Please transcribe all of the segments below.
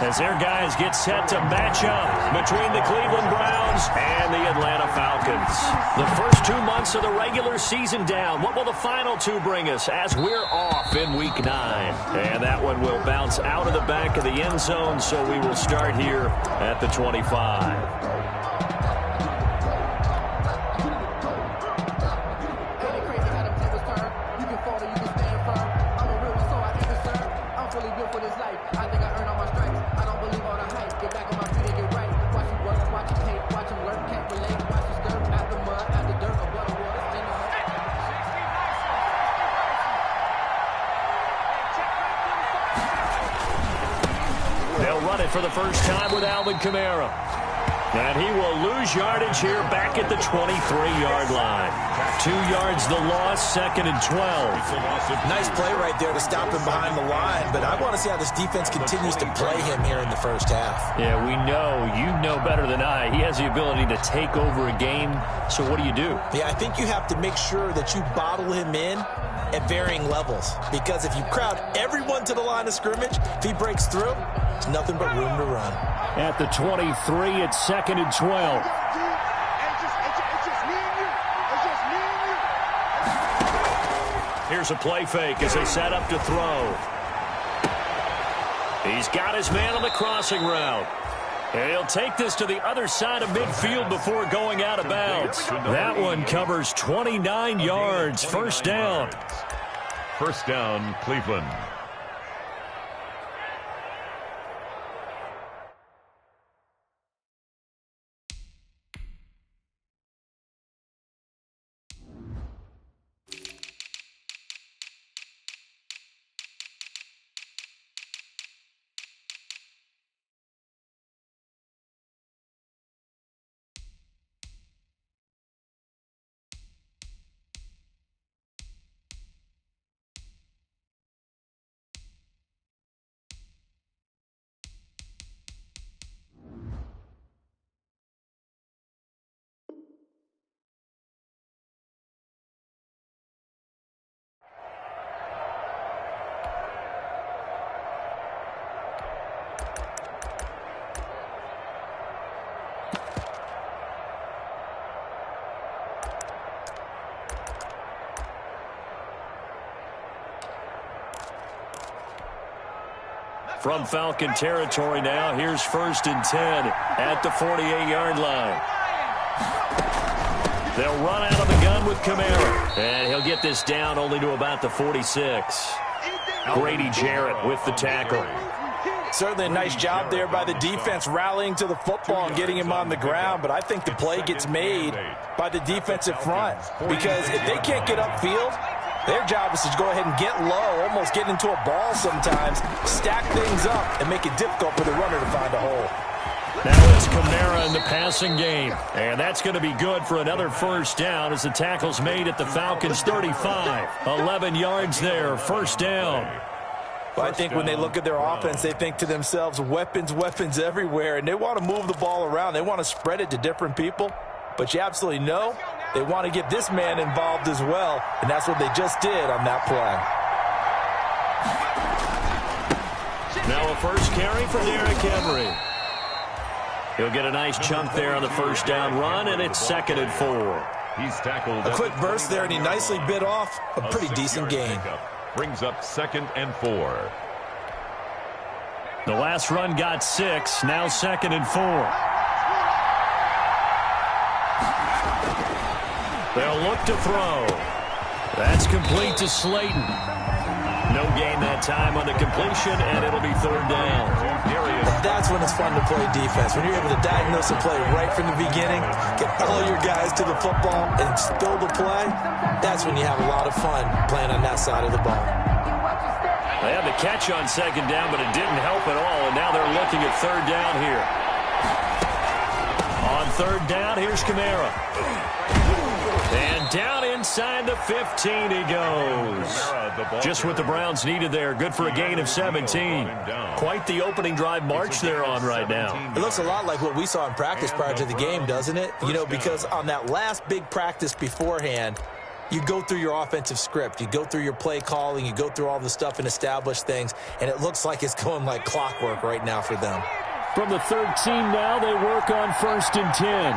as their guys get set to match up between the Cleveland Browns and the Atlanta Falcons. The first 2 months of the regular season down. What will the final two bring us as we're off in Week 9? And that one will bounce out of the back of the end zone, so we will start here at the 25. For the first time with Alvin Kamara. And he will lose yardage here back at the 23-yard line. 2 yards the loss, 2nd and 12. Nice play right there to stop him behind the line, but I want to see how this defense continues to play him here in the first half. Yeah, we know. You know better than I. He has the ability to take over a game, so what do you do? Yeah, I think you have to make sure that you bottle him in at varying levels, because if you crowd everyone to the line of scrimmage, if he breaks through, there's nothing but room to run. At the 23, it's 2nd and 12. Here's a play fake as they set up to throw. He's got his man on the crossing route. And he'll take this to the other side of midfield before going out of bounds. That one covers 29 yards. First down. First down, Cleveland. From Falcon territory now, here's 1st and 10 at the 48-yard line. They'll run out of the gun with Kamara. And he'll get this down only to about the 46. Grady Jarrett with the tackle. Certainly a nice job there by the defense rallying to the football and getting him on the ground, but I think the play gets made by the defensive front, because if they can't get upfield, their job is to go ahead and get low, almost get into a ball sometimes, stack things up, and make it difficult for the runner to find a hole. Now it's Kamara in the passing game. And that's going to be good for another first down as the tackle's made at the Falcons' 35. 11 yards there, first down. Well, I think when they look at their offense, they think to themselves, weapons, weapons everywhere, and they want to move the ball around. They want to spread it to different people. But you absolutely know they want to get this man involved as well, and that's what they just did on that play. Now a first carry for Derrick Henry. He'll get a nice chunk there on the first down run, and it's 2nd and 4. He's tackled. A quick burst there, and he nicely bit off a pretty decent gain. Brings up 2nd and 4. The last run got 6, now 2nd and 4. They'll look to throw. That's complete to Slayton. No gain that time on the completion, and it'll be 3rd down. That's when it's fun to play defense. When you're able to diagnose a play right from the beginning, get all your guys to the football, and spill the play, that's when you have a lot of fun playing on that side of the ball. They had the catch on 2nd down, but it didn't help at all, and now they're looking at 3rd down here. On 3rd down, here's Kamara. And down inside the 15 he goes. Just what the Browns needed there. Good for a gain of 17. Quite the opening drive march they're on right now. It looks a lot like what we saw in practice prior to the game, doesn't it? You know, because on that last big practice beforehand, You go through your offensive script. You go through your play calling. You go through all the stuff and establish things, and it looks like it's going like clockwork right now for them. From the 13 now, they work on 1st and 10.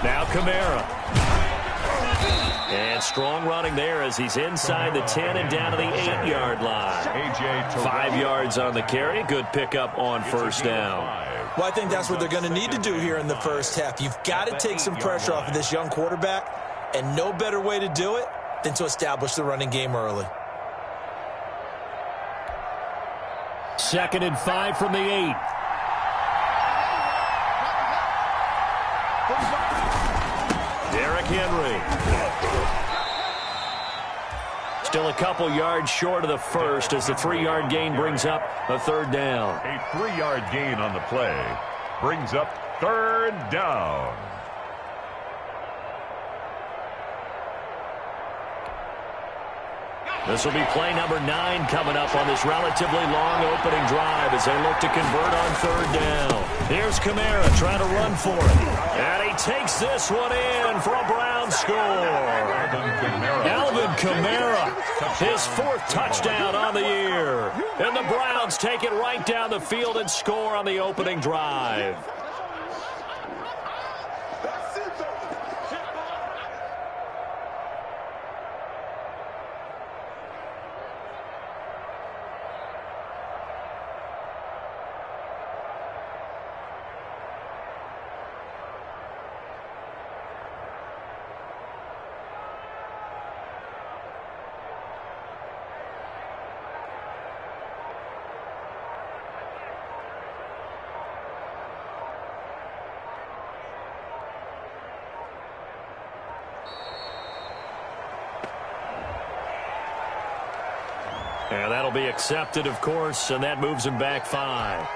Now Kamara. And strong running there as he's inside the 10 and down to the 8-yard line. 5 yards on the carry. Good pickup on 1st down. Well, I think that's what they're going to need to do here in the first half. You've got to take some pressure off of this young quarterback, and no better way to do it than to establish the running game early. 2nd and 5 from the 8. Derrick Henry. Still a couple yards short of the first as the 3-yard gain brings up a 3rd down. A 3-yard gain on the play brings up 3rd down. This will be play number 9 coming up on this relatively long opening drive as they look to convert on 3rd down. Here's Kamara trying to run for it. And he takes this one in for a Browns score. Alvin Kamara, his 4th touchdown on the year. And the Browns take it right down the field and score on the opening drive. And that'll be accepted, of course, and that moves him back 5.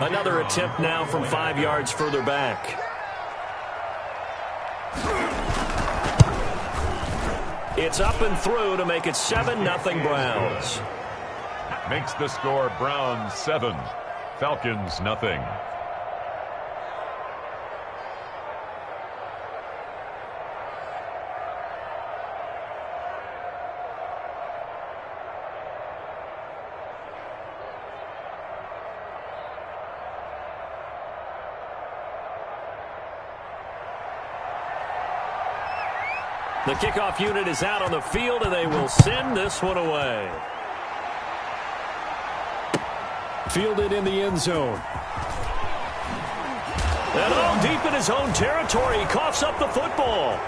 Another attempt now from 5 yards further back. It's up and through to make it 7-0 Browns. Makes the score Browns 7, Falcons nothing. The kickoff unit is out on the field, and they will send this one away. Fielded in the end zone. And all deep in his own territory, he coughs up the football.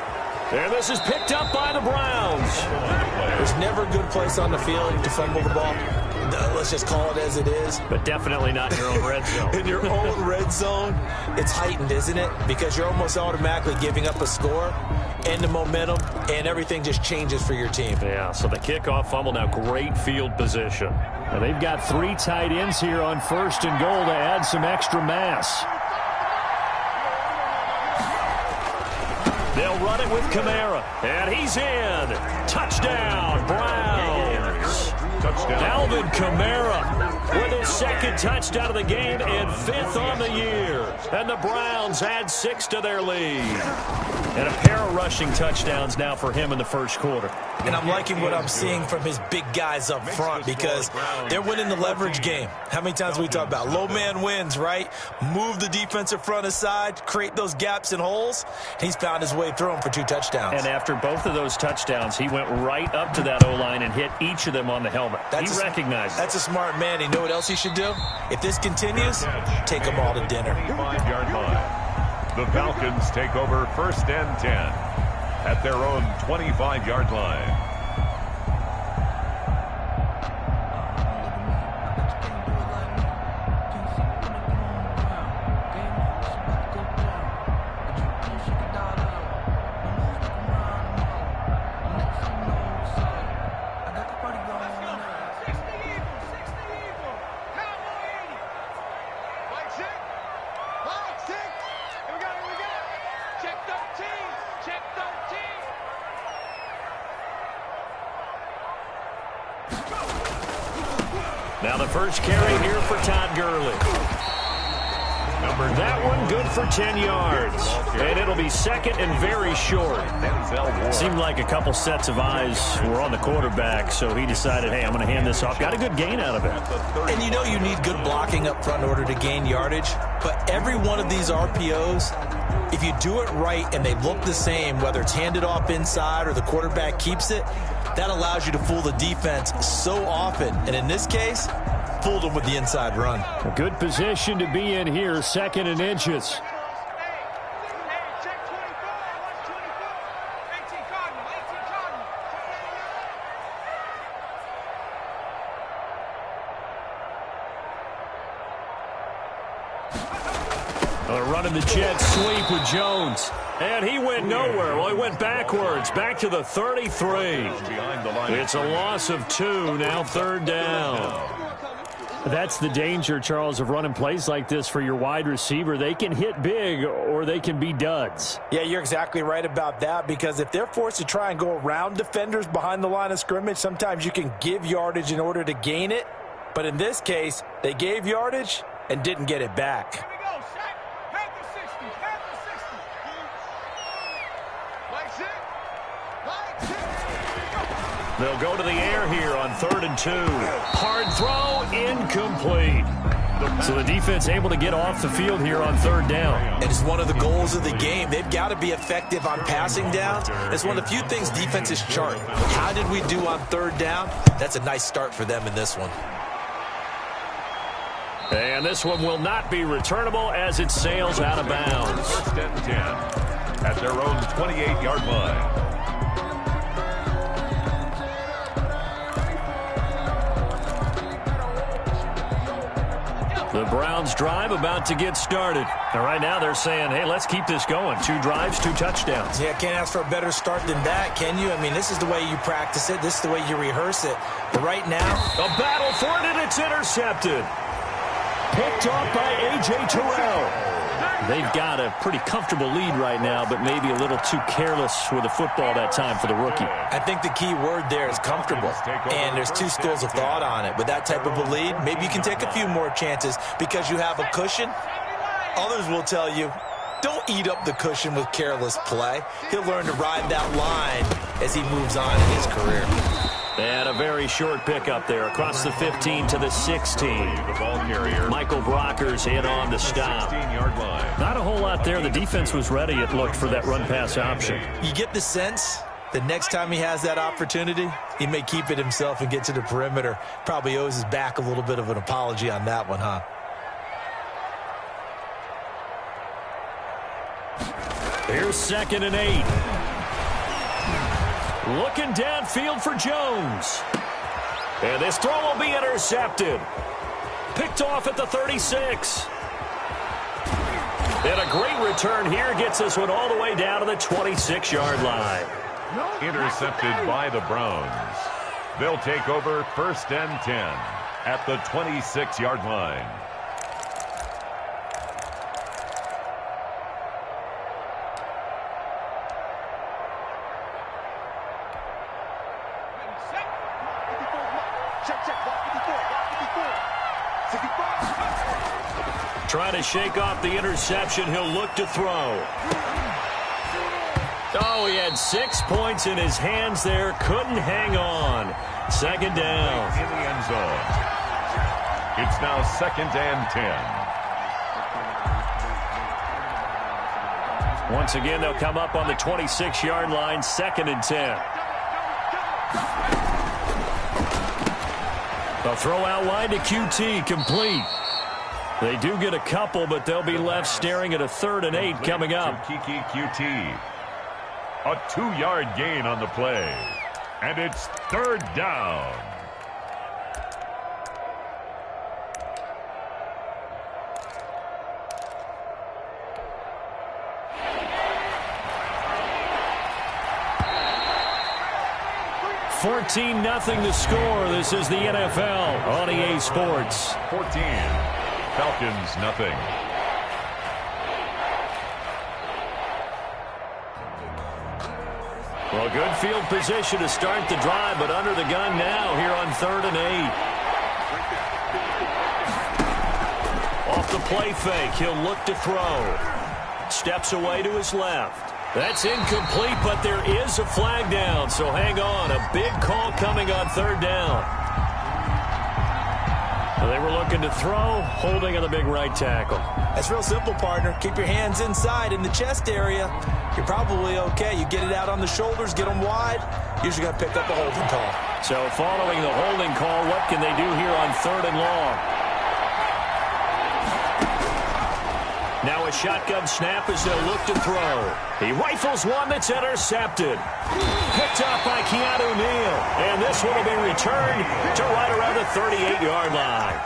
And this is picked up by the Browns. There's never a good place on the field to fumble the ball. Let's just call it as it is. But definitely not in your own red zone. In your own red zone, it's heightened, isn't it? Because you're almost automatically giving up a score and the momentum, and everything just changes for your team. Yeah, so the kickoff fumble, now great field position. And they've got 3 tight ends here on 1st and goal to add some extra mass. They'll run it with Kamara, and he's in. Touchdown, Browns. Touchdown. Alvin Kamara with his 2nd touchdown of the game and 5th on the year. And the Browns add 6 to their lead. And a pair of rushing touchdowns now for him in the first quarter. And I'm liking what I'm seeing from his big guys up front because they're winning the leverage game. How many times we talk about low man wins, right? Move the defensive front aside, create those gaps and holes. He's found his way through them for 2 touchdowns. And after both of those touchdowns, he went right up to that O-line and hit each of them on the helmet. He recognized it. That's a smart man. You know what else he should do? If this continues, take them all to dinner. 5-yard line. The Falcons take over 1st and 10 at their own 25-yard line. Now the first carry here for Todd Gurley. That one good for 10 yards. And it'll be second and very short. Seemed like a couple sets of eyes were on the quarterback, so he decided, hey, I'm going to hand this off. Got a good gain out of it. And you know you need good blocking up front in order to gain yardage. But every one of these RPOs, if you do it right and they look the same, whether it's handed off inside or the quarterback keeps it, that allows you to fool the defense so often. And in this case, fooled them with the inside run. A good position to be in here, second and inches. Running the jet sweep with Jones. And he went nowhere. Well, he went backwards, back to the 33. It's a loss of 2, now third down. That's the danger, Charles, of running plays like this for your wide receiver. They can hit big or they can be duds. Yeah, you're exactly right about that, because if they're forced to try and go around defenders behind the line of scrimmage, sometimes you can give yardage in order to gain it. But in this case, they gave yardage and didn't get it back. They'll go to the air here on 3rd and 2. Hard throw, incomplete. So the defense able to get off the field here on 3rd down. And it's one of the goals of the game. They've got to be effective on passing downs. It's one of the few things defenses chart. How did we do on 3rd down? That's a nice start for them in this one. And this one will not be returnable as it sails out of bounds. 1st and 10 at their own 28-yard line. The Browns drive about to get started. And right now they're saying, hey, let's keep this going. 2 drives, 2 touchdowns. Yeah, can't ask for a better start than that, can you? I mean, this is the way you practice it. This is the way you rehearse it. But right now, a battle for it, and it's intercepted. Picked off by A.J. Terrell. They've got a pretty comfortable lead right now, but maybe a little too careless with the football that time for the rookie. I think the key word there is comfortable, and there's 2 schools of thought on it. With that type of a lead, maybe you can take a few more chances because you have a cushion. Others will tell you, don't eat up the cushion with careless play. He'll learn to ride that line as he moves on in his career. And a very short pickup there across the 15 to the 16. The ball carrier. Michael Brockers in on the stop. 16-yard line. Not a whole lot there. The defense was ready, it looked, for that run-pass option. You get the sense the next time he has that opportunity, he may keep it himself and get to the perimeter. Probably owes his back a little bit of an apology on that one, huh? Here's 2nd and 8. Looking downfield for Jones. And this throw will be intercepted. Picked off at the 36. And a great return here gets this one all the way down to the 26-yard line. Intercepted by the Browns. They'll take over 1st and 10 at the 26-yard line. Trying to shake off the interception. He'll look to throw. Oh, he had 6 points in his hands there. Couldn't hang on. 2nd down. In the end zone. It's now 2nd and 10. Once again, they'll come up on the 26-yard line. 2nd and 10. A throw out wide to QT, complete. They do get a couple, but they'll be left staring at a 3rd and 8 coming up. Kiki QT. A 2-yard gain on the play. And it's 3rd down. $14-0 the score. This is the NFL on EA Sports. 14. Falcons, nothing. Well, good field position to start the drive, but under the gun now here on 3rd and 8. Off the play fake. He'll look to throw. Steps away to his left. That's incomplete, but there is a flag down, so hang on. A big call coming on third down. They were looking to throw, holding on the big right tackle. That's real simple, partner. Keep your hands inside in the chest area. You're probably okay. You get it out on the shoulders, get them wide. Usually going to pick up a holding call. So following the holding call, what can they do here on third and long? Now a shotgun snap as they'll look to throw. He rifles one that's intercepted. Picked up by Keanu Neal. And this one will be returned to right around the 38-yard line.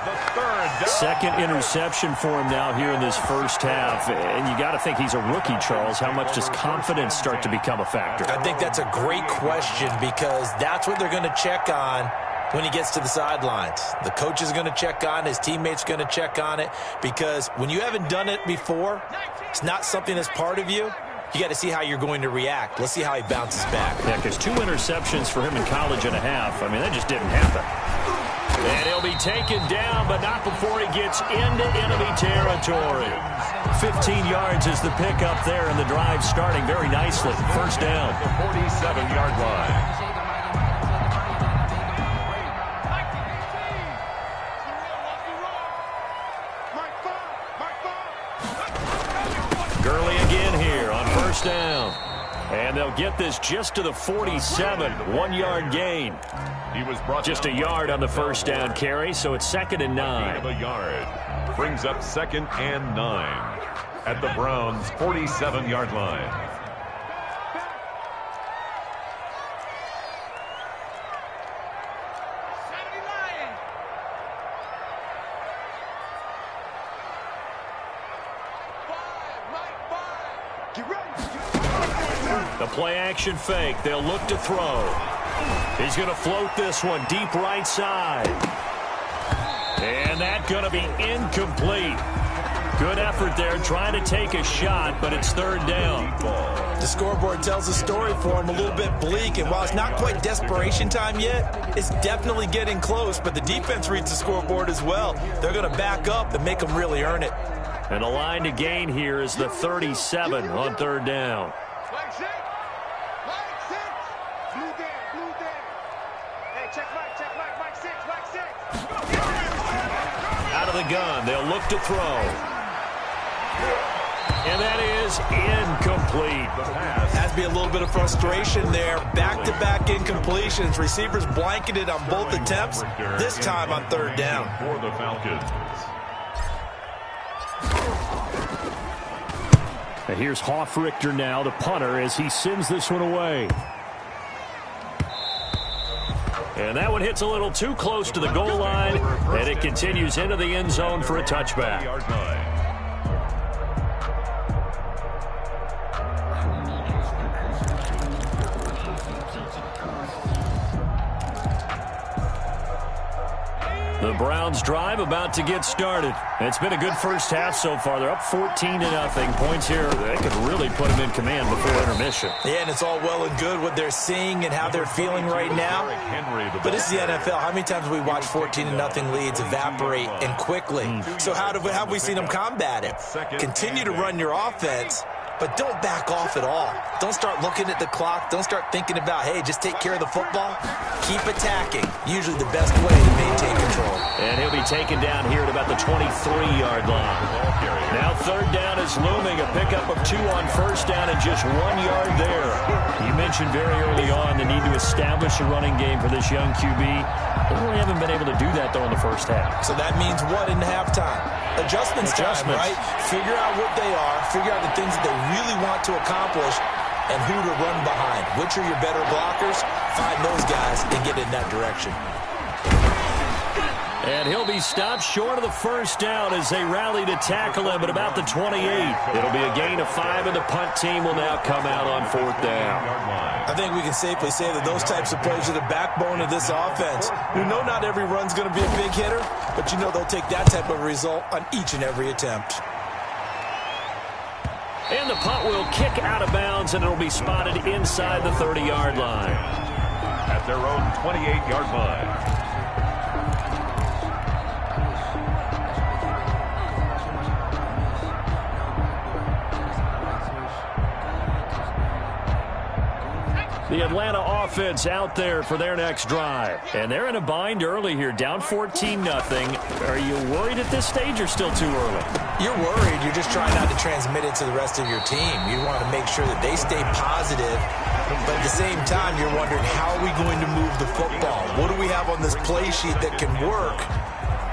Second interception for him now here in this first half. And you got to think he's a rookie, Charles. How much does confidence start to become a factor? I think that's a great question because that's what they're going to check on when he gets to the sidelines. The coach is going to check on it. His teammates going to check on it because when you haven't done it before, it's not something that's part of you. You got to see how you're going to react. Let's see how he bounces back. Yeah, because 2 interceptions for him in college and a half. I mean, that just didn't happen. And he'll be taken down, but not before he gets into enemy territory. 15 yards is the pickup there, and the drive starting very nicely. First down. The 47-yard line. Gurley again here on first down. And they'll get this just to the 47, 1-yard gain. He was brought just a yard on the first down carry, so it's 2nd and 9. A yard brings up 2nd and 9 at the Browns' 47-yard line. The play-action fake. They'll look to throw. He's going to float this one deep right side. And that's going to be incomplete. Good effort there trying to take a shot, but it's third down. The scoreboard tells a story for him, a little bit bleak, and while it's not quite desperation time yet, it's definitely getting close, but the defense reads the scoreboard as well. They're going to back up and make them really earn it. And the line to gain here is the 37 on third down. Out of the gun, they'll look to throw. And that is incomplete. Has to be a little bit of frustration there. Back-to-back incompletions. Receivers blanketed on both attempts, this time on third down. For the Falcons. And here's Hoffrichter now, the punter, as he sends this one away. And that one hits a little too close to the goal line, and it continues into the end zone for a touchback. The Browns drive about to get started. It's been a good first half so far. They're up 14-0. Points here, they could really put them in command before intermission. Yeah, and it's all well and good what they're seeing and how they're feeling right now. But this is the NFL. How many times have we watched 14-0 leads evaporate and quickly? So how have we seen them combat it? Continue to run your offense, but don't back off at all. Don't start looking at the clock. Don't start thinking about, hey, just take care of the football. Keep attacking. Usually the best way to maintain control. And he'll be taken down here at about the 23-yard line. Now third down is looming. A pickup of 2 on first down and just 1 yard there. You mentioned very early on the need to establish a running game for this young QB. They really haven't been able to do that, though, in the first half. So that means what in halftime? Adjustments time, right? Figure out what they are. Figure out the things that they really want to accomplish and who to run behind. Which are your better blockers? Find those guys and get in that direction. And he'll be stopped short of the first down as they rally to tackle him at about the 28. It'll be a gain of 5, and the punt team will now come out on fourth down. I think we can safely say that those types of plays are the backbone of this offense. We know not every run's going to be a big hitter, but you know they'll take that type of result on each and every attempt. And the punt will kick out of bounds, and it'll be spotted inside the 30-yard line. At their own 28-yard line. The Atlanta offense out there for their next drive. And they're in a bind early here, down 14-0. Are you worried at this stage or still too early? You're worried. You're just trying not to transmit it to the rest of your team. You want to make sure that they stay positive. But at the same time, you're wondering, how are we going to move the football? What do we have on this play sheet that can work?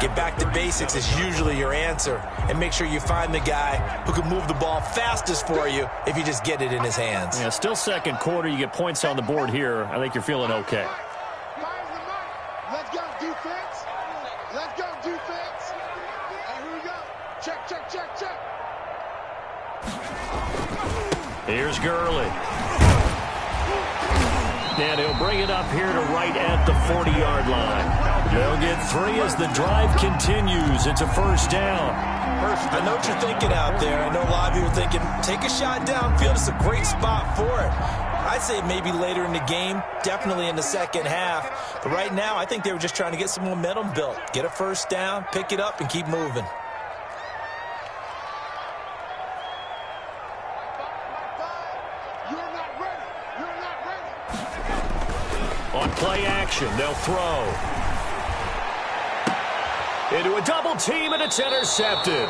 Get back to basics is usually your answer. And make sure you find the guy who can move the ball fastest for you if you just get it in his hands. Yeah, still second quarter. You get points on the board here. I think you're feeling okay. Let's go, defense. Let's go, defense. And here we go. Check, check, check, check. Here's Gurley. And he'll bring it up here to right at the 40-yard line. They'll get 3 as the drive continues. It's a first down. I know what you're thinking out there. I know a lot of you are thinking, take a shot downfield. It's a great spot for it. I'd say maybe later in the game, definitely in the second half. But right now, I think they were just trying to get some momentum built. Get a first down, pick it up, and keep moving. On play action, they'll throw. Into a double team, and it's intercepted.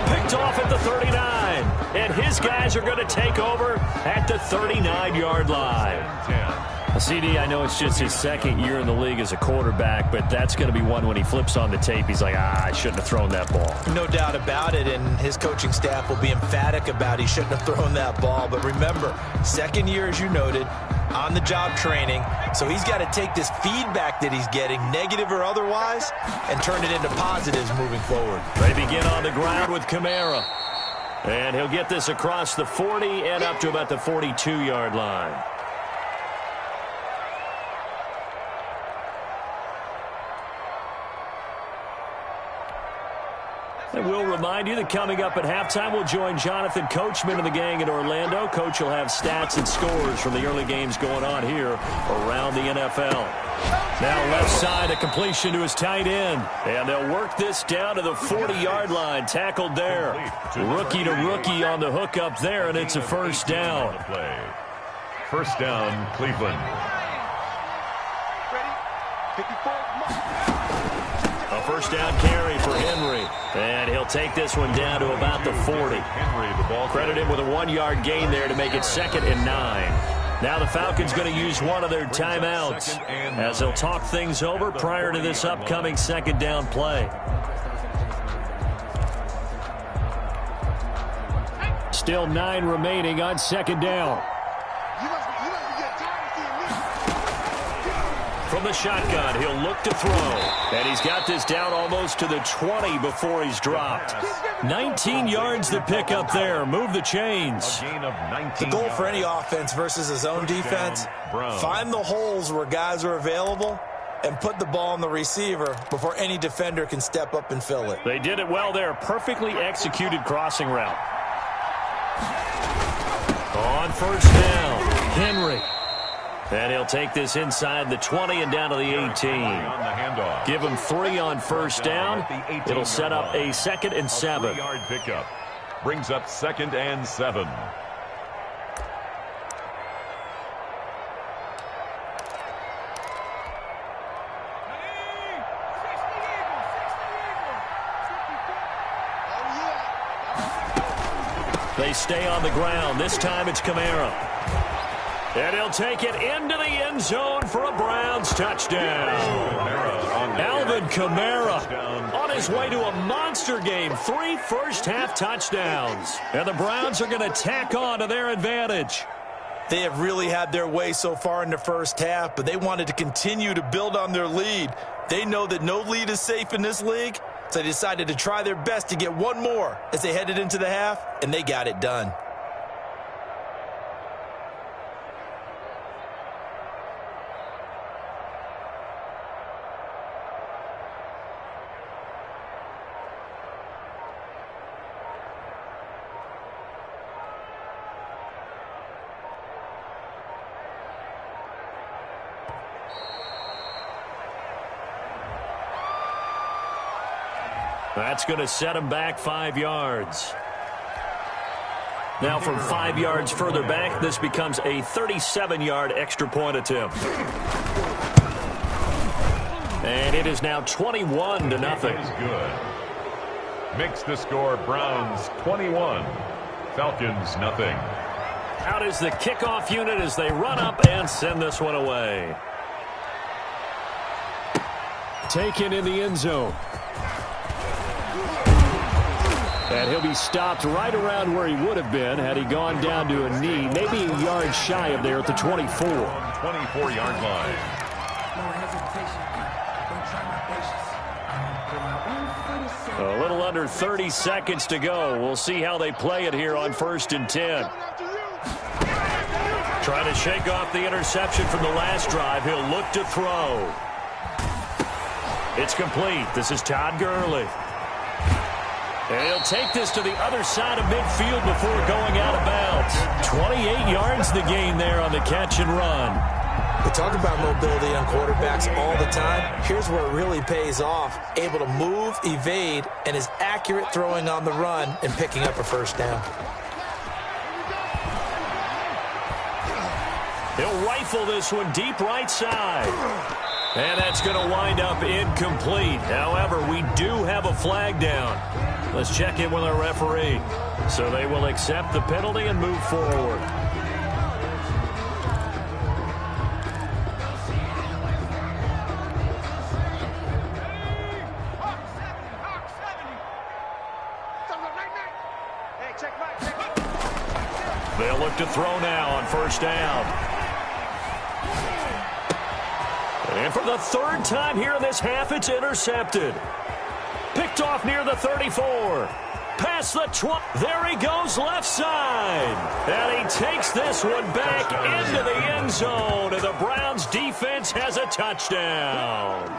Picked off at the 39. And his guys are going to take over at the 39-yard line. CD, I know it's just his second year in the league as a quarterback, but that's going to be one when he flips on the tape. He's like, I shouldn't have thrown that ball. No doubt about it, and his coaching staff will be emphatic about he shouldn't have thrown that ball. But remember, second year, as you noted, on-the-job training, so he's got to take this feedback that he's getting, negative or otherwise, and turn it into positives moving forward. They begin on the ground with Kamara. And he'll get this across the 40 and up to about the 42-yard line. And we'll remind you that coming up at halftime, we'll join Jonathan Coachman and the gang in Orlando. Coach will have stats and scores from the early games going on here around the NFL. Now left side, a completion to his tight end. And they'll work this down to the 40-yard line. Tackled there. Rookie to rookie on the hook up there, and it's a first down. First down, Cleveland. A first down carry for Henry. And he'll take this one down to about the 40. Henry, the ball Credit him with a 1-yard gain there to make it 2nd and 9. Now the Falcons going to use one of their timeouts as they'll talk things over prior to this upcoming second down play. Still 9 remaining on second down. From the shotgun, he'll look to throw. And he's got this down almost to the 20 before he's dropped. 19 yards to pick up there. Move the chains. The goal for any offense versus his own defense, find the holes where guys are available and put the ball on the receiver before any defender can step up and fill it. They did it well there. Perfectly executed crossing route. On first down, Henry. And he'll take this inside the 20 and down to the 18. Give him 3 on first down. It'll set up a 2nd and 7. 3-yard pickup brings up 2nd and 7. They stay on the ground. This time it's Kamara. And he'll take it into the end zone for a Browns touchdown. Alvin Kamara on his way to a monster game. 3 first-half touchdowns. And the Browns are going to tack on to their advantage. They have really had their way so far in the first half, but they wanted to continue to build on their lead. They know that no lead is safe in this league, so they decided to try their best to get one more as they headed into the half, and they got it done. That's going to set him back 5 yards. Now from 5 yards further back, this becomes a 37-yard extra point attempt. And it is now 21-0. Good. Makes the score Browns 21, Falcons nothing. Out is the kickoff unit as they run up and send this one away. Taken in the end zone. And he'll be stopped right around where he would have been had he gone down to a knee, maybe a yard shy of there at the 24. 24-yard line. A little under 30 seconds to go. We'll see how they play it here on 1st and 10. Trying to shake off the interception from the last drive. He'll look to throw. It's complete. This is Todd Gurley. And he'll take this to the other side of midfield before going out of bounds. 28 yards the gain there on the catch and run. We talk about mobility on quarterbacks all the time. Here's where it really pays off. Able to move, evade, and is accurate throwing on the run and picking up a first down. He'll rifle this one deep right side. And that's going to wind up incomplete. However, we do have a flag down. Let's check in with our referee. So they will accept the penalty and move forward. They'll look to throw now on 1st down. And for the 3rd time here in this half, it's intercepted. Picked off near the 34. Past the 20. There he goes left side. And he takes this one back into the end zone. And the Browns defense has a touchdown.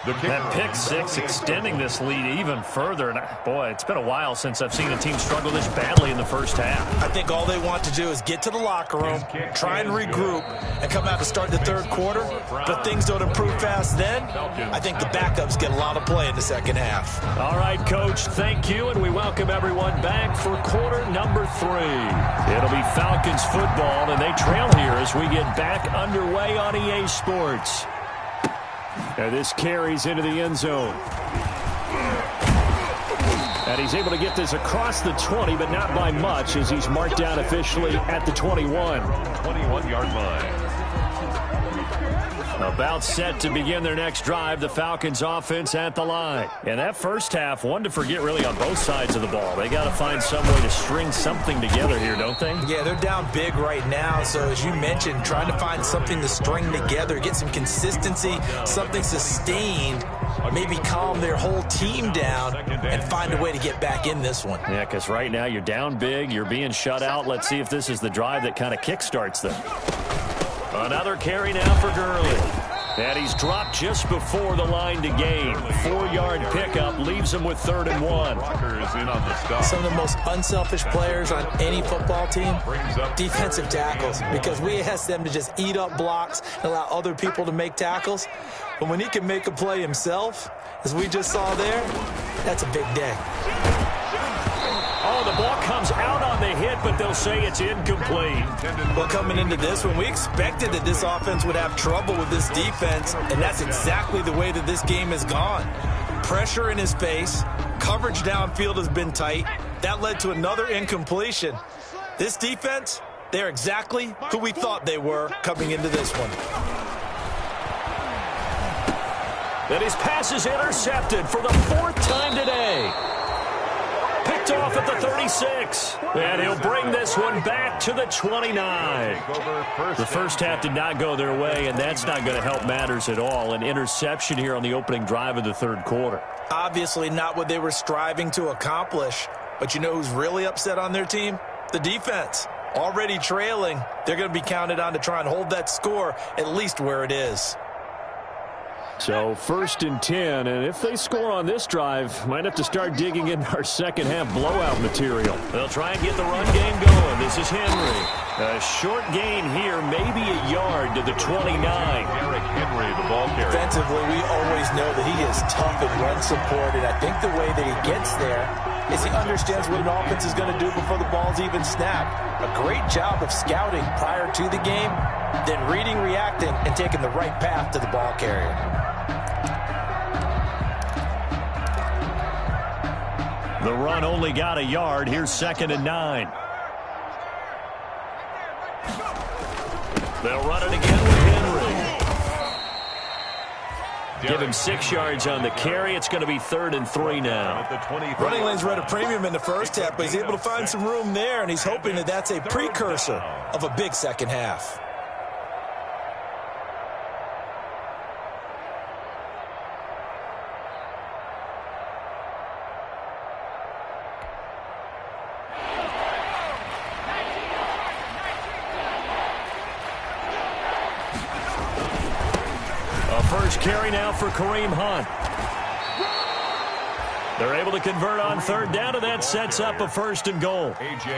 That pick six extending this lead even further. And boy, it's been a while since I've seen a team struggle this badly in the first half. I think all they want to do is get to the locker room, try and regroup, and come out to start the 3rd quarter. But things don't improve fast then. I think the backups get a lot of play in the 2nd half. All right, Coach, thank you. And we welcome everyone back for quarter number 3. It'll be Falcons football, and they trail here as we get back underway on EA Sports. And this carries into the end zone. And he's able to get this across the 20, but not by much, as he's marked down officially at the 21. 21-yard line. About set to begin their next drive, the Falcons offense at the line. And that first half, one to forget really on both sides of the ball. They got to find some way to string something together here, don't they? Yeah, they're down big right now. So as you mentioned, trying to find something to string together, get some consistency, something sustained, maybe calm their whole team down and find a way to get back in this one. Yeah, because right now you're down big, you're being shut out. Let's see if this is the drive that kind of kickstarts them. Another carry now for Gurley. And he's dropped just before the line to gain. 4-yard pickup leaves him with 3rd and 1. Is in on the stop. Some of the most unselfish players on any football team, defensive tackles, because we ask them to just eat up blocks and allow other people to make tackles. But when he can make a play himself, as we just saw there, that's a big day. Oh, the ball comes out on the hit, but they'll say it's incomplete. Well, coming into this one, we expected that this offense would have trouble with this defense, and that's exactly the way that this game has gone. Pressure in his face, coverage downfield has been tight. That led to another incompletion. This defense, they're exactly who we thought they were coming into this one. And his pass is intercepted for the 4th time today. Picked off at the 36. And he'll bring this one back to the 29. The first half did not go their way, and that's not going to help matters at all. An interception here on the opening drive of the 3rd quarter. Obviously not what they were striving to accomplish. But you know who's really upset on their team? The defense. Already trailing. They're going to be counted on to try and hold that score at least where it is. So 1st and 10, and if they score on this drive, might have to start digging into our 2nd half blowout material. They'll try and get the run game going. This is Henry. A short gain here, maybe a yard to the 29. Derrick Henry Henry, the ball carrier. Defensively, we always know that he is tough in run support, and I think the way that he gets there is he understands what an offense is going to do before the ball's even snapped. A great job of scouting prior to the game, then reading, reacting, and taking the right path to the ball carrier. The run only got a yard. Here's 2nd and 9. They'll run it again with Henry. Give him 6 yards on the carry. It's going to be 3rd and 3 now. Running lanes were at a premium in the first half, but he's able to find some room there, and he's hoping that that's a precursor of a big second half. First carry now for Kareem Hunt. They're able to convert on 3rd down, and that sets up a 1st and goal.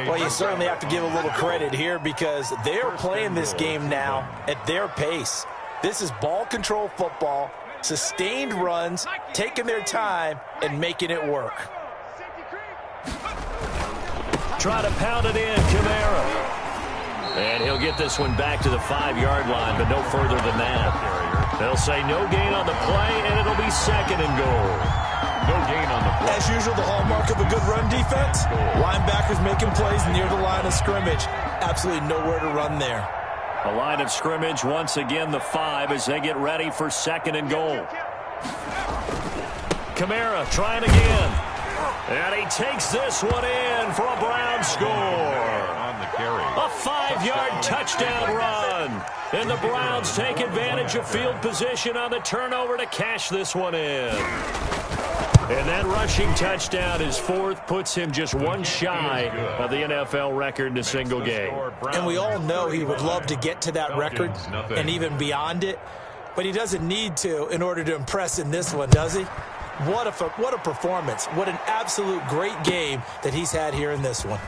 Well, you certainly have to give a little credit here because they're playing this game now at their pace. This is ball control football, sustained runs, taking their time, and making it work. Try to pound it in, Kamara. And he'll get this one back to the 5-yard line, but no further than that. They'll say no gain on the play, and it'll be 2nd and goal. No gain on the play. As usual, the hallmark of a good run defense, linebackers making plays near the line of scrimmage. Absolutely nowhere to run there. A line of scrimmage, once again the 5 as they get ready for 2nd and goal. Kamara trying again. And he takes this one in for a Brown score. A 5-yard touchdown run. And the Browns take advantage of field position on the turnover to cash this one in. And that rushing touchdown is 4th, puts him just one shy of the NFL record in a single game. And we all know he would love to get to that record and even beyond it, but he doesn't need to in order to impress in this one, does he? What a performance. What an absolute great game that he's had here in this one.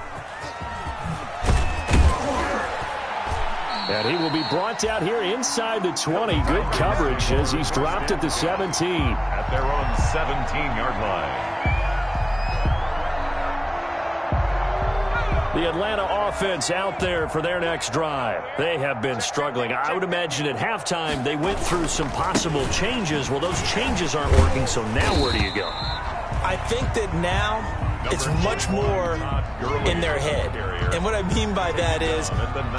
And he will be brought down here inside the 20. Good coverage as he's dropped at the 17. At their own 17-yard line. The Atlanta offense out there for their next drive. They have been struggling. I would imagine at halftime they went through some possible changes. Well, those changes aren't working, so now where do you go? I think that now it's much more in their head. And what I mean by that is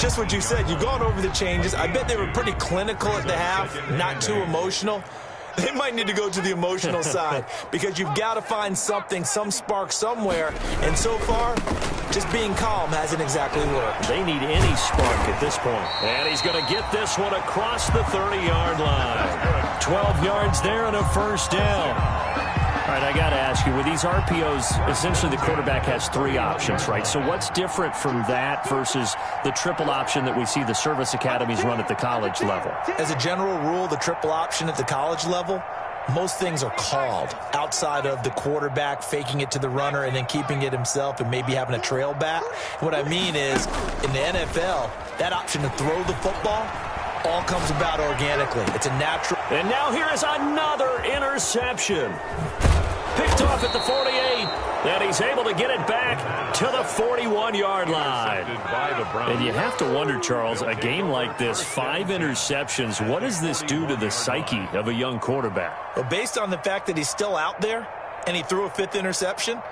just what you said. You've gone over the changes. I bet they were pretty clinical at the half, not too emotional. They might need to go to the emotional side because you've got to find something, some spark somewhere. And so far, just being calm hasn't exactly worked. They need any spark at this point. And he's going to get this one across the 30-yard line. 12 yards there and a 1st down. All right, I got to ask you, with these RPOs, essentially the quarterback has 3 options, right? So what's different from that versus the triple option that we see the service academies run at the college level? As a general rule, the triple option at the college level, most things are called outside of the quarterback faking it to the runner and then keeping it himself and maybe having a trail back. What I mean is, in the NFL, that option to throw the football all comes about organically. It's a natural. And now here is another interception. Picked off at the 48, and he's able to get it back to the 41-yard line. And you have to wonder, Charles, a game like this, 5 interceptions, what does this do to the psyche of a young quarterback? Well, based on the fact that he's still out there and he threw a 5th interception,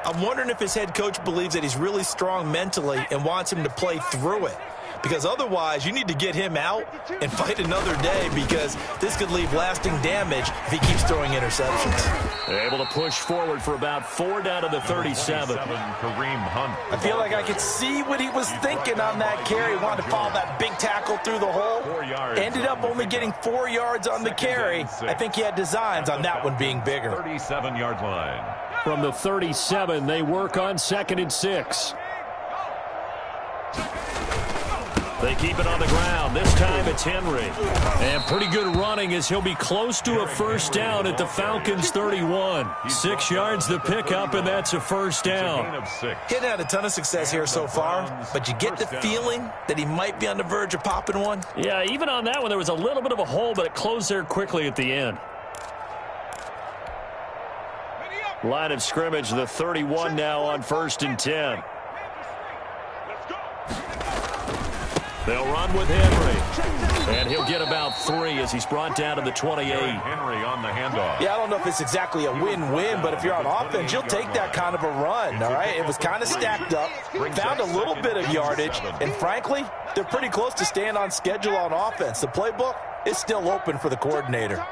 I'm wondering if his head coach believes that he's really strong mentally and wants him to play through it. Because otherwise, you need to get him out and fight another day because this could leave lasting damage if he keeps throwing interceptions. They're able to push forward for about 4 down to the 37. Kareem Hunt. I feel like I could see what he was thinking on that carry. Wanted to follow that big tackle through the hole. Ended up only getting 4 yards on the carry. I think he had designs on that one being bigger. 37-yard line. From the 37, they work on 2nd and 6. They keep it on the ground. This time it's Henry. And pretty good running as he'll be close to a first down at the Falcons' 31. 6 yards the pickup, and that's a first down. He hadn't had a ton of success here so far, but you get the feeling that he might be on the verge of popping one. Yeah, even on that one, there was a little bit of a hole, but it closed there quickly at the end. Line of scrimmage, the 31 now on 1st and 10. They'll run with Henry. And he'll get about 3 as he's brought down to the 28. Henry on the handoff. Yeah, I don't know if it's exactly a win-win, but if you're on offense, you'll take that kind of a run, all right? It was kind of stacked up, found a little bit of yardage, and frankly, they're pretty close to staying on schedule on offense. The playbook is still open for the coordinator.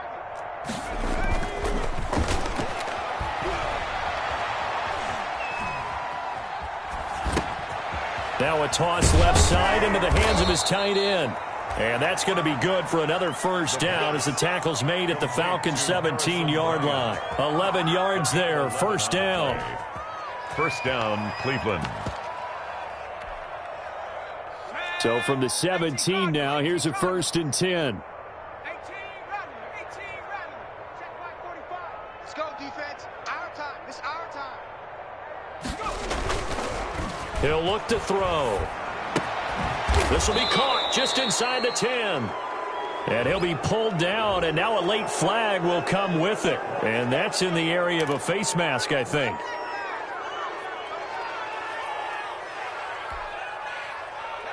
Now a toss left side into the hands of his tight end. And that's going to be good for another first down as the tackle's made at the Falcons' 17-yard line. 11 yards there, first down. First down, Cleveland. So from the 17 now, here's a 1st and 10. Let's go, defense. Our time. It's our time. He'll look to throw. This will be caught just inside the 10. And he'll be pulled down, and now a late flag will come with it. And that's in the area of a face mask, I think.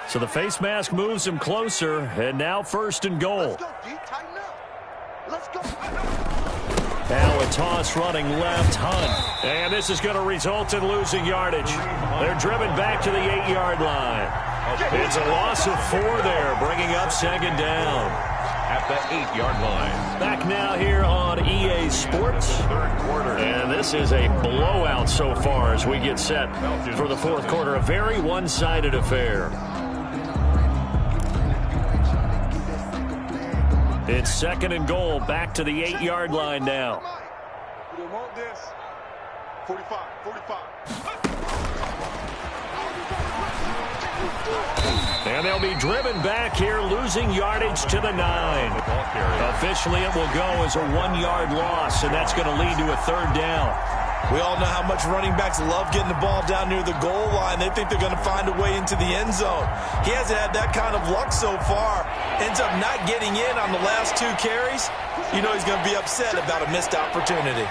So the face mask moves him closer, and now 1st and goal. Let's go, D. Tighten up. Let's go. Now a toss running left, Hunt. And this is going to result in losing yardage. They're driven back to the 8-yard line. It's a loss of 4 there, bringing up 2nd down. At the 8-yard line. Back now here on EA Sports. 3rd quarter. And this is a blowout so far as we get set for the 4th quarter. A very one-sided affair. It's 2nd and goal, back to the 8-yard line now. We don't want this. 45. And they'll be driven back here, losing yardage to the 9. Officially, it will go as a 1-yard loss, and that's going to lead to a 3rd down. We all know how much running backs love getting the ball down near the goal line. They think they're going to find a way into the end zone. He hasn't had that kind of luck so far. Ends up not getting in on the last 2 carries. You know he's going to be upset about a missed opportunity.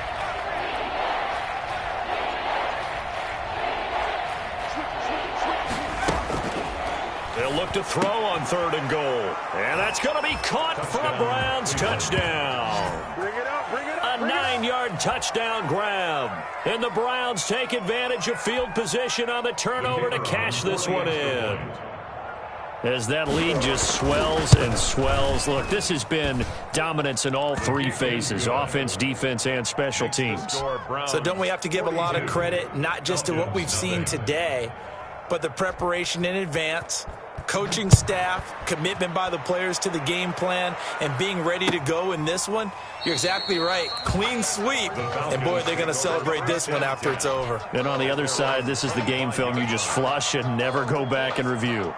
They'll look to throw on 3rd and goal. And that's going to be caught for a Browns touchdown. Bring it up. A 9-yard touchdown grab. And the Browns take advantage of field position on the turnover to cash this one in. As that lead just swells and swells. Look, this has been dominance in all 3 phases, offense, defense, and special teams. So don't we have to give a lot of credit, not just to what we've seen today, but the preparation in advance, coaching staff, commitment by the players to the game plan, and being ready to go in this one? You're exactly right. Clean sweep. And, boy, they're going to celebrate this one after it's over. And on the other side, this is the game film you just flush and never go back and review.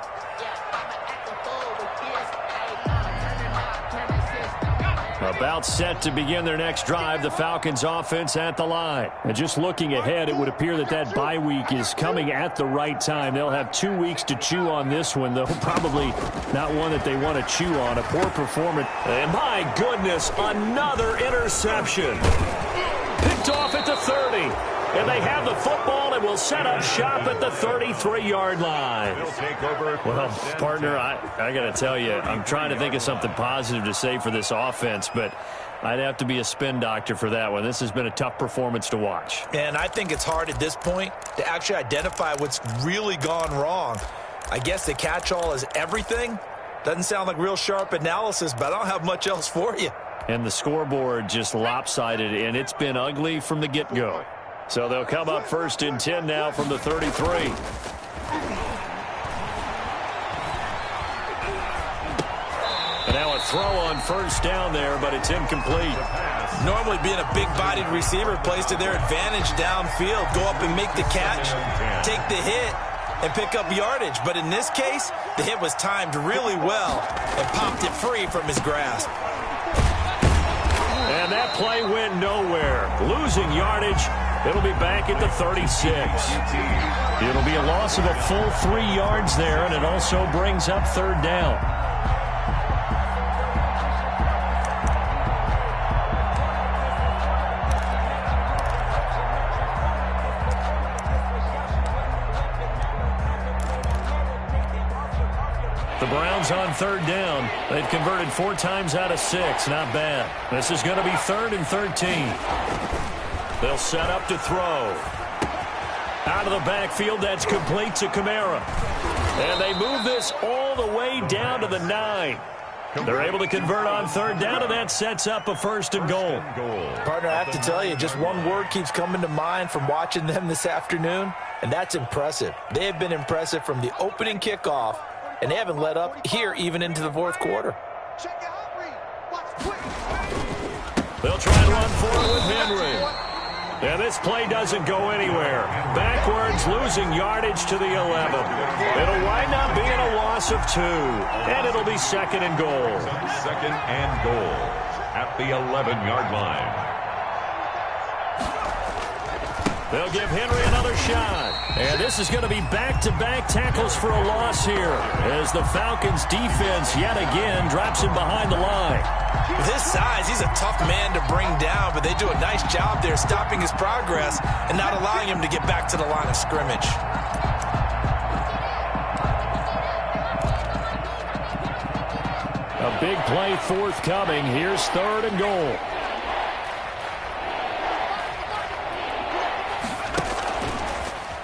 About set to begin their next drive, the Falcons offense at the line. And just looking ahead, it would appear that that bye week is coming at the right time. They'll have 2 weeks to chew on this one, though probably not one that they want to chew on. A poor performance. And my goodness, another interception. Picked off at the 30. And they have the football and will set up shop at the 33-yard line. Well, partner, I got to tell you, I'm trying to think of something positive to say for this offense, but I'd have to be a spin doctor for that one. This has been a tough performance to watch. And I think it's hard at this point to actually identify what's really gone wrong. I guess the catch-all is everything. Doesn't sound like real sharp analysis, but I don't have much else for you. And the scoreboard just lopsided, and it's been ugly from the get-go. So they'll come up 1st and 10 now from the 33. And now a throw on 1st down there, but it's incomplete. Normally being a big-bodied receiver plays to their advantage downfield. Go up and make the catch, take the hit, and pick up yardage. But in this case, the hit was timed really well and popped it free from his grasp. And that play went nowhere. Losing yardage. It'll be back at the 36. It'll be a loss of a full 3 yards there, and it also brings up third down. The Browns on third down. They've converted 4 times out of 6. Not bad. This is going to be 3rd and 13. They'll set up to throw. Out of the backfield, that's complete to Kamara. And they move this all the way down to the 9. They're able to convert on third down, and that sets up a 1st and goal. Partner, I have to tell you, just one word keeps coming to mind from watching them this afternoon, and that's impressive. They have been impressive from the opening kickoff, and they haven't let up here even into the 4th quarter. They'll try and run forward with Henry. And this play doesn't go anywhere. Backwards, losing yardage to the 11. It'll wind up being a loss of 2. And it'll be 2nd and goal. 2nd and goal at the 11-yard line. They'll give Henry another shot. And this is going to be back-to-back tackles for a loss here as the Falcons' defense yet again drops him behind the line. With his size, he's a tough man to bring down, but they do a nice job there stopping his progress and not allowing him to get back to the line of scrimmage. A big play forthcoming. Here's 3rd and goal.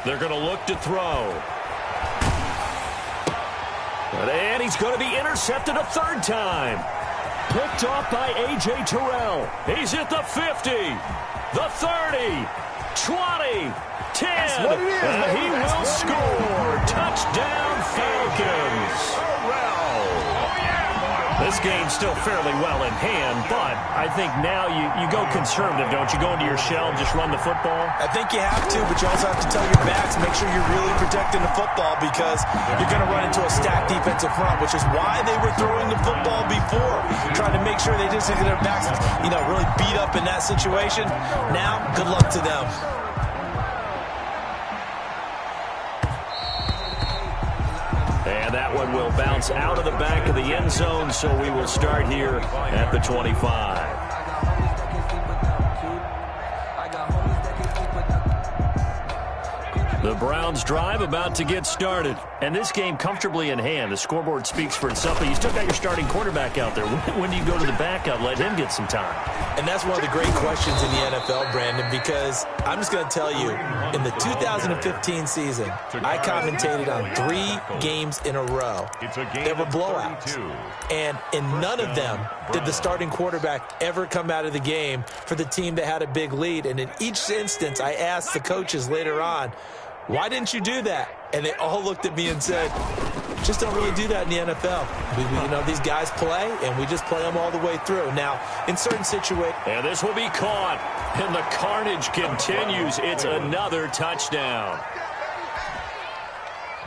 They're going to look to throw. And he's going to be intercepted a 3rd time. Picked off by A.J. Terrell. He's at the 50, the 30, 20, 10. He will score. Touchdown, Falcons. This game's still fairly well in hand, but I think now you go conservative, don't you? Go into your shell and just run the football? I think you have to, but you also have to tell your backs, make sure you're really protecting the football because you're going to run into a stacked defensive front, which is why they were throwing the football before, trying to make sure they just get their backs, really beat up in that situation. Now, good luck to them. And that one will bounce out of the back of the end zone, so we will start here at the 25. The Browns drive about to get started. And this game comfortably in hand. The scoreboard speaks for itself, but you still got your starting quarterback out there. When do you go to the backup, let him get some time? And that's one of the great questions in the NFL, Brandon, because I'm just going to tell you, in the 2015 season, I commentated on 3 games in a row. There were blowouts. And in none of them did the starting quarterback ever come out of the game for the team that had a big lead. And in each instance, I asked the coaches later on, why didn't you do that? And they all looked at me and said, just don't really do that in the NFL. These guys play, and we just play them all the way through. Now, in certain situations. And this will be caught, and the carnage continues. It's another touchdown.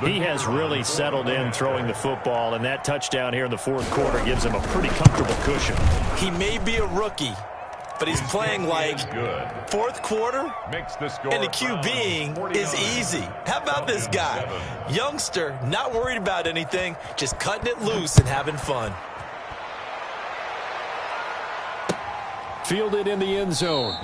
He has really settled in throwing the football, and that touchdown here in the 4th quarter gives him a pretty comfortable cushion. He may be a rookie, but he's playing like 4th quarter, and the QBing is easy. How about this guy? Youngster, not worried about anything, just cutting it loose and having fun. Fielded in the end zone.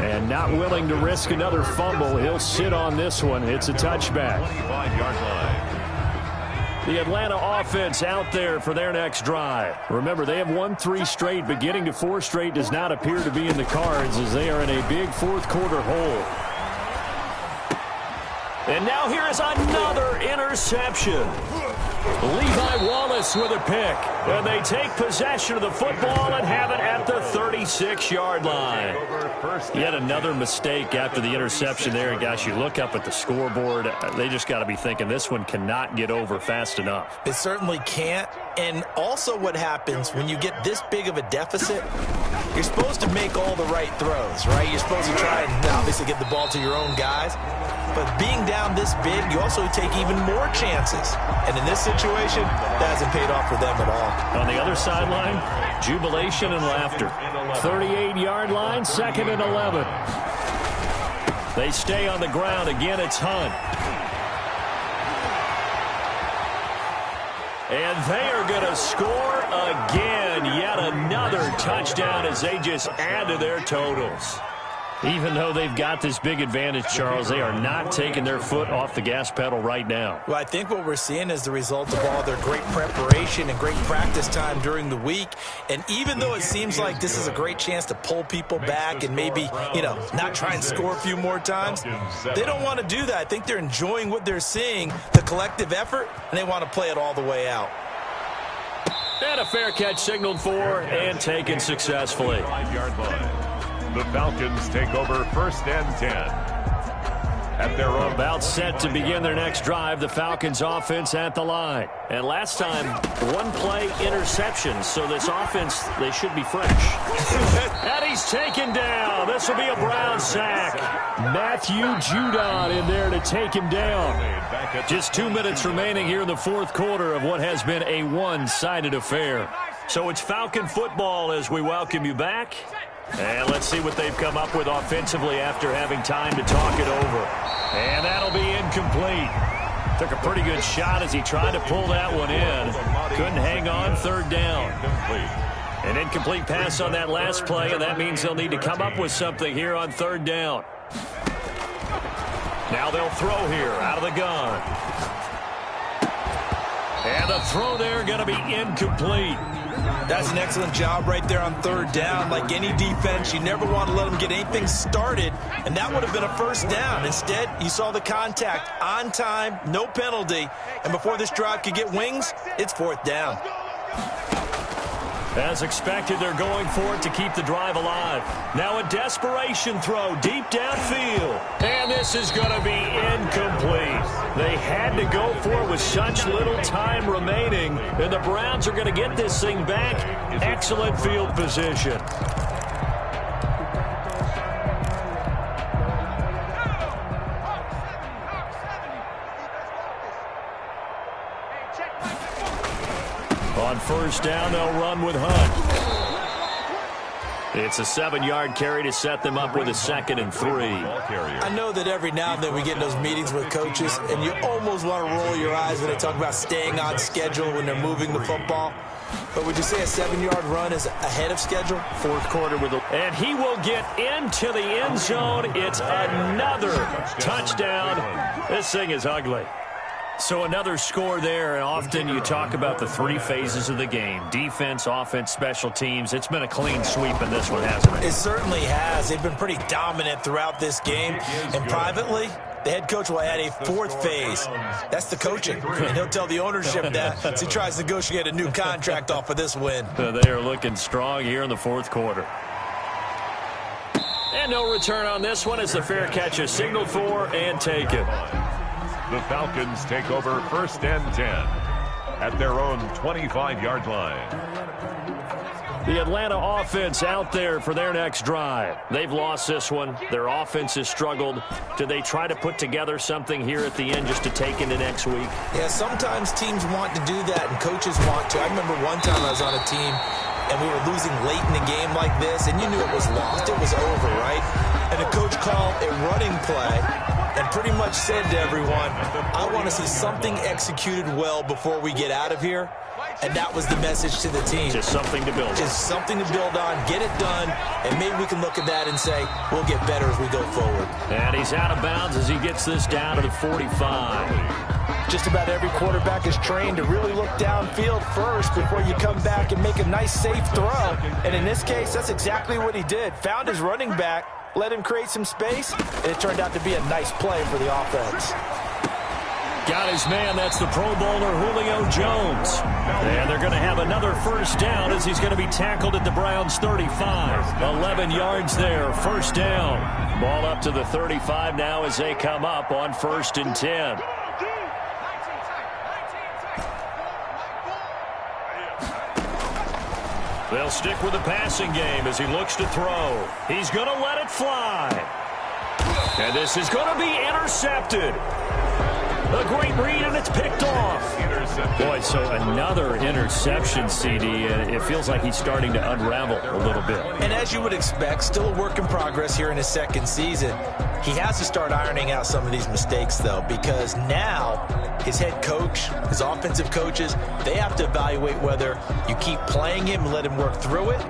And not willing to risk another fumble. He'll sit on this one. It's a touchback. 25-yard line. The Atlanta offense out there for their next drive. Remember, they have won 3 straight, but getting to 4 straight does not appear to be in the cards as they are in a big 4th quarter hole. And now here is another interception. Levi Wallace with a pick. And they take possession of the football and have it at the 36-yard line. Yet another mistake after the interception there. And, gosh, you look up at the scoreboard, they just got to be thinking this one cannot get over fast enough. It certainly can't. And also what happens when you get this big of a deficit, you're supposed to make all the right throws, right? You're supposed to try and obviously get the ball to your own guys. But being down this big, you also take even more chances. And in this situation, that hasn't paid off for them at all. On the other sideline, jubilation and laughter. 38-yard line, 2nd and 11. They stay on the ground. Again, it's Hunt. And they are going to score again. Yet another touchdown as they just add to their totals. Even though they've got this big advantage, Charles, they are not taking their foot off the gas pedal right now. Well, I think what we're seeing is the result of all their great preparation and great practice time during the week. And even though it seems like this is a great chance to pull people back and maybe, not try and score a few more times, they don't want to do that. I think they're enjoying what they're seeing, the collective effort, and they want to play it all the way out. And a fair catch signaled for and taken successfully. 5-yard line. The Falcons take over 1st and 10 at their own. About set to begin their next drive. The Falcons offense at the line. And last time, one play interception. So this offense, they should be fresh. And he's taken down. This will be a Brown sack. Matthew Judon in there to take him down. Just 2 minutes remaining here in the 4th quarter of what has been a one-sided affair. So it's Falcon football as we welcome you back. And let's see what they've come up with offensively after having time to talk it over. And that'll be incomplete. Took a pretty good shot as he tried to pull that one in. Couldn't hang on, 3rd down. An incomplete pass on that last play, and that means they'll need to come up with something here on 3rd down. Now they'll throw here out of the gun. And the throw there going to be incomplete. That's an excellent job right there on 3rd down. Like any defense, you never want to let them get anything started, and that would have been a 1st down. Instead, you saw the contact on time, no penalty, and before this drive could get wings, it's 4th down. As expected, they're going for it to keep the drive alive. Now a desperation throw deep downfield. And this is going to be incomplete. They had to go for it with such little time remaining. And the Browns are going to get this thing back. Excellent field position. On 1st down, they'll run with Hunt. It's a 7-yard carry to set them up with a 2nd and 3. I know that every now and then we get in those meetings with coaches, and you almost want to roll your eyes when they talk about staying on schedule when they're moving the football. But would you say a 7-yard run is ahead of schedule? 4th quarter with and he will get into the end zone. It's another touchdown. This thing is ugly. So another score there, and often you talk about the 3 phases of the game. Defense, offense, special teams. It's been a clean sweep in this one, hasn't it? It certainly has. They've been pretty dominant throughout this game. And privately, the head coach will add a 4th phase. That's the coaching. And he'll tell the ownership that as he tries to negotiate a new contract off of this win. They are looking strong here in the 4th quarter. And no return on this one as the fair catch is signaled for and taken. The Falcons take over 1st and 10 at their own 25-yard line. The Atlanta offense out there for their next drive. They've lost this one. Their offense has struggled. Do they try to put together something here at the end just to take into next week? Yeah, sometimes teams want to do that and coaches want to. I remember one time I was on a team and we were losing late in a game like this, and you knew it was lost. It was over, right? And the coach called a running play and pretty much said to everyone, I want to see something executed well before we get out of here. And that was the message to the team. Just something to build on. Just something to build on, get it done, and maybe we can look at that and say, we'll get better as we go forward. And he's out of bounds as he gets this down to the 45. Just about every quarterback is trained to really look downfield first before you come back and make a nice, safe throw. And in this case, that's exactly what he did. Found his running back, let him create some space, and it turned out to be a nice play for the offense. Got his man. That's the Pro Bowler Julio Jones. And they're going to have another first down as he's going to be tackled at the Browns' 35. 11 yards there. First down. Ball up to the 35 now as they come up on 1st and 10. They'll stick with the passing game as he looks to throw. He's going to let it fly. And this is going to be intercepted. A great read, and it's picked off. Boy, so another interception, CD. It feels like he's starting to unravel a little bit. And as you would expect, still a work in progress here in his second season. He has to start ironing out some of these mistakes, though, because now his head coach, his offensive coaches, they have to evaluate whether you keep playing him and let him work through it,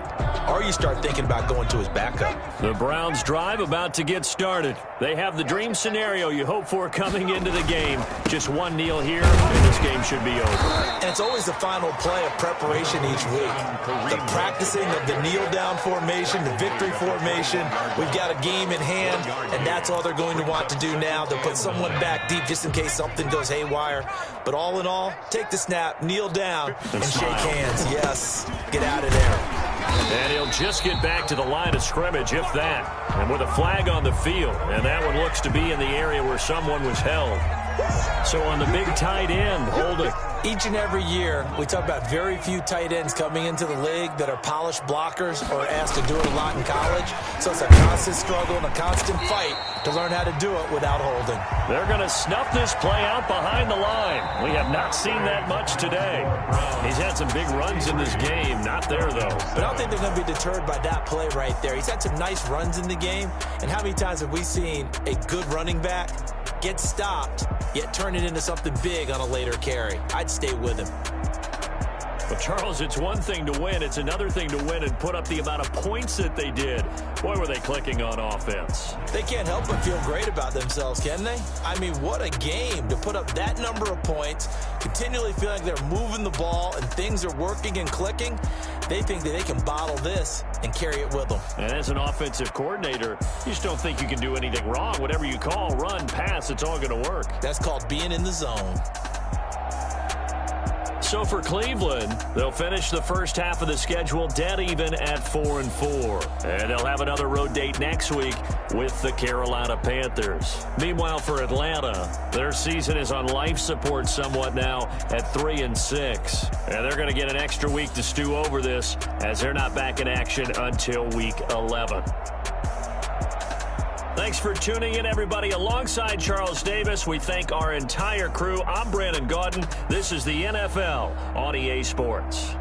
or you start thinking about going to his backup. The Browns drive about to get started. They have the dream scenario you hope for coming into the game. Just one kneel here, and this game should be over. And it's always the final play of preparation each week. The practicing of the kneel-down formation, the victory formation. We've got a game in hand, and that's all they're going to want to do now. They'll put someone back deep just in case something goes haywire. But all in all, take the snap, kneel down, and shake hands. Yes, get out of there. And he'll just get back to the line of scrimmage, if that. And with a flag on the field, and that one looks to be in the area where someone was held. So on the big tight end, holding. Each and every year, we talk about very few tight ends coming into the league that are polished blockers or asked to do it a lot in college. So it's a constant struggle and a constant fight to learn how to do it without holding. They're going to snuff this play out behind the line. We have not seen that much today. He's had some big runs in this game. Not there, though. But I don't think they're going to be deterred by that play right there. He's had some nice runs in the game. And how many times have we seen a good running back get stopped, yet turn it into something big on a later carry? I'd stay with him. Well, Charles, it's one thing to win. It's another thing to win and put up the amount of points that they did. Boy, were they clicking on offense. They can't help but feel great about themselves, can they? I mean, what a game to put up that number of points, continually feel like they're moving the ball and things are working and clicking. They think that they can bottle this and carry it with them. And as an offensive coordinator, you just don't think you can do anything wrong. Whatever you call, run, pass, it's all going to work. That's called being in the zone. So for Cleveland, they'll finish the first half of the schedule dead even at 4-4. And they'll have another road date next week with the Carolina Panthers. Meanwhile, for Atlanta, their season is on life support somewhat now at 3-6. And they're going to get an extra week to stew over this as they're not back in action until week 11. Thanks for tuning in, everybody. Alongside Charles Davis, we thank our entire crew. I'm Brandon Gaudin. This is the NFL on EA Sports.